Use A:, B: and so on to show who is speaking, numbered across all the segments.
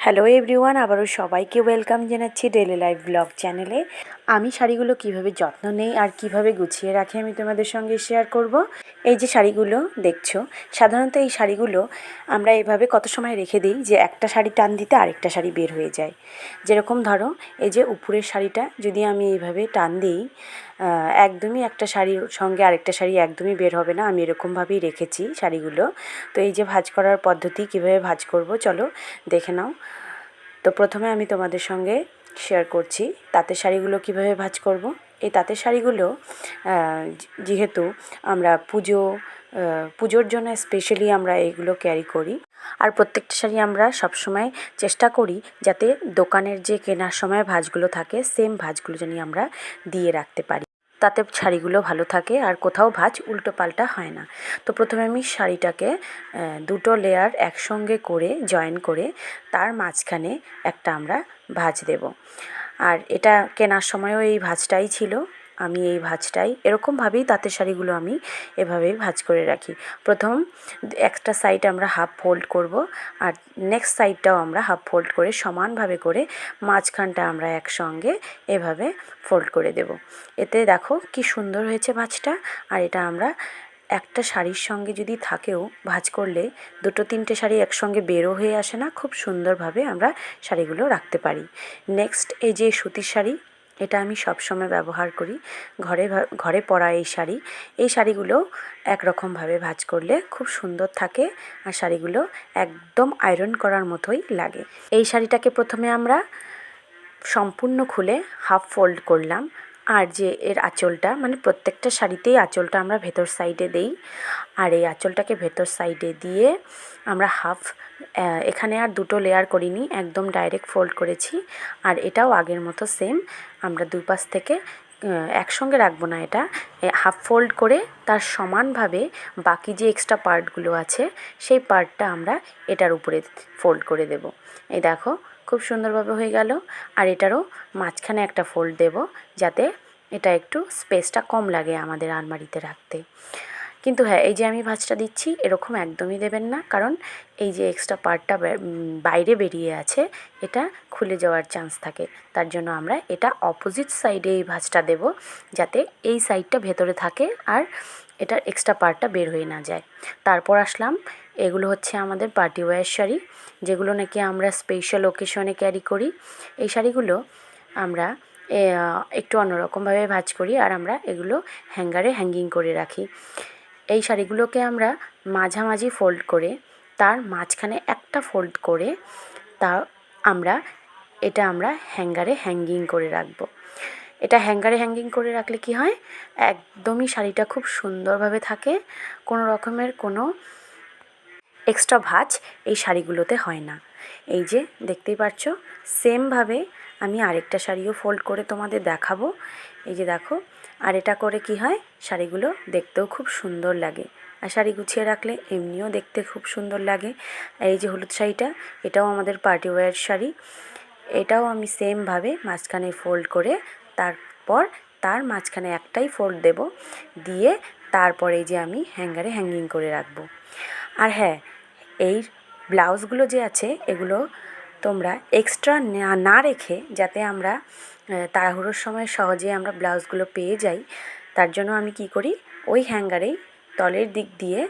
A: Hello everyone, আবারও সবাইকে welcome জানাচ্ছি ডেলি লাইফ ব্লগ চ্যানেলে। আমি শাড়িগুলো কিভাবে যত্ন নেই আর কিভাবে গুছিয়ে রাখি আমি তোমাদের সঙ্গে শেয়ার করব। এই যে শাড়িগুলো দেখছো, সাধারণত এই শাড়িগুলো আমরা এভাবে কত সময় রেখে দিই যে একটা শাড়ি টান দিতে আরেকটা শাড়ি বের হয়ে যায়। যেরকম ধরো এই যে উপরের শাড়িটা যদি আমি এইভাবে টান দিই, একদমই একটা শাড়ির সঙ্গে আরেকটা শাড়ি একদমই বের হবে না। আমি এরকমভাবেই রেখেছি শাড়িগুলো। তো এই যে ভাঁজ করার পদ্ধতি, কীভাবে ভাঁজ করব চলো দেখে নাও। তো প্রথমে আমি তোমাদের সঙ্গে শেয়ার করছি তাঁতের শাড়িগুলো কিভাবে ভাঁজ করব। এই তাঁতের শাড়িগুলো যেহেতু আমরা পুজোর জন্য স্পেশালি আমরা এইগুলো ক্যারি করি। আর প্রত্যেকটা শাড়ি আমরা সবসময় চেষ্টা করি যাতে দোকানের যে কেনার সময় ভাঁজগুলো থাকে সেম ভাঁজগুলো যেন আমরা দিয়ে রাখতে পারি, তাতে শাড়িগুলো ভালো থাকে আর কোথাও ভাঁজ উল্টো পাল্টা হয় না। তো প্রথমে আমি শাড়িটাকে দুটো লেয়ার একসঙ্গে করে জয়েন করে তার মাঝখানে একটা আমরা ভাঁজ দেব। আর এটা কেনার সময়ও এই ভাঁজটাই ছিল। আমি এই ভাঁজটাই এরকমভাবেই তাঁতের শাড়িগুলো আমি এভাবেই ভাঁজ করে রাখি। প্রথম একটা সাইড আমরা হাফ ফোল্ড করব, আর নেক্সট সাইডটাও আমরা হাফ ফোল্ড করে সমানভাবে করে মাঝখানটা আমরা একসঙ্গে এভাবে ফোল্ড করে দেব। এতে দেখো কি সুন্দর হয়েছে ভাঁজটা। আর এটা আমরা একটা শাড়ির সঙ্গে যদি থাকেও ভাঁজ করলে দুটো তিনটে শাড়ি একসঙ্গে বেরও হয়ে আসে না, খুব সুন্দরভাবে আমরা শাড়িগুলো রাখতে পারি। নেক্সট এই যে সুতির শাড়ি, এটা আমি সবসময় ব্যবহার করি। ঘরে পরা এই শাড়িগুলো একরকমভাবে ভাঁজ করলে খুব সুন্দর থাকে আর শাড়িগুলো একদম আয়রন করার মতোই লাগে। এই শাড়িটাকে প্রথমে আমরা সম্পূর্ণ খুলে হাফ ফোল্ড করলাম। আর যে এর আঁচলটা, মানে প্রত্যেকটা শাড়িতেই আঁচলটা আমরা ভেতর সাইডে দেই। আর এই আঁচলটাকে ভেতর সাইডে দিয়ে আমরা এখানে আর দুটো লেয়ার করিনি, একদম ডাইরেক্ট ফোল্ড করেছি। আর এটাও আগের মতো সেম আমরা দুই পাশ থেকে একসঙ্গে রাখবো না, এটা হাফ ফোল্ড করে তার সমানভাবে বাকি যে এক্সট্রা পার্টগুলো আছে সেই পার্টটা আমরা এটার উপরে ফোল্ড করে দেব। এই দেখো খুব সুন্দরভাবে হয়ে গেল। আর এটারও মাঝখানে একটা ফোল্ড দেব যাতে এটা একটু স্পেসটা কম লাগে আমাদের আলমারিতে রাখতে। কিন্তু হ্যাঁ, এই যে আমি ভাঁজটা দিচ্ছি এরকম একদমই দেবেন না, কারণ এই যে এক্সট্রা পার্টটা বাইরে বেরিয়ে আছে এটা খুলে যাওয়ার চান্স থাকে। তার জন্য আমরা এটা অপোজিট সাইডে এই ভাঁজটা দেব যাতে এই সাইডটা ভেতরে থাকে আর এটার এক্সট্রা পার্টটা বের হয়ে না যায়। তারপর আসলাম, এগুলো হচ্ছে আমাদের পার্টি ওয়্যার শাড়ি, যেগুলো নাকি আমরা স্পেশাল ওকেশনে ক্যারি করি। এই শাড়িগুলো আমরা একটু অন্যরকমভাবে ভাঁজ করি আর আমরা এগুলো হ্যাঙ্গারে হ্যাঙ্গিং করে রাখি। এই শাড়িগুলোকে আমরা মাঝামাঝি ফোল্ড করে তার মাঝখানে একটা ফোল্ড করে তা আমরা হ্যাঙ্গারে হ্যাঙ্গিং করে রাখবো। এটা হ্যাঙ্গারে হ্যাঙ্গিং করে রাখলে কি হয়, একদমই শাড়িটা খুব সুন্দরভাবে থাকে, কোনো রকমের কোনো এক্সট্রা ভাঁজ এই শাড়িগুলোতে হয় না। এই যে দেখতেই পাচ্ছ, সেমভাবে আমি আরেকটা শাড়িও ফোল্ড করে তোমাদের দেখাবো। এই যে দেখো, আর এটা করে কি হয়, শাড়িগুলো দেখতেও খুব সুন্দর লাগে আর শাড়ি গুছিয়ে রাখলে এমনিও দেখতে খুব সুন্দর লাগে। এই যে হলুদ শাড়িটা, এটাও আমাদের পার্টি ওয়্যার শাড়ি। এটাও আমি সেমভাবে মাঝখানে ফোল্ড করে তারপর তার মাঝখানে একটাই ফোল্ড দেব, দিয়ে তারপরে যে আমি হ্যাঙ্গারে হ্যাঙ্গিং করে রাখবো। আর হ্যাঁ, এই ব্লাউজগুলো যে আছে এগুলো তোমরা এক্সট্রা না রেখে, যাতে আমরা তাড়াহুড়োর সময় সহজে আমরা ব্লাউজগুলো পেয়ে যাই, তার জন্য আমি কি করি, ওই হ্যাঙ্গারেই তলের দিক দিয়ে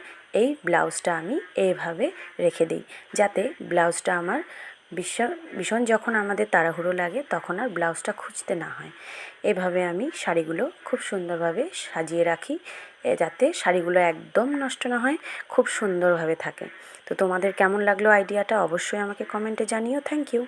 A: এই ব্লাউজটা আমি এইভাবে রেখে দিই, যাতে ব্লাউজটা আমার ভীষণ যখন আমাদের তাড়াহুড়ো লাগে তখন আর ব্লাউজটা খুঁজতে না হয়। এভাবে আমি শাড়িগুলো খুব সুন্দরভাবে সাজিয়ে রাখি যাতে শাড়িগুলো একদম নষ্ট না হয়, খুব সুন্দরভাবে থাকে। তো তোমাদের কেমন লাগলো আইডিয়াটা অবশ্যই আমাকে কমেন্টে জানিও। Thank you.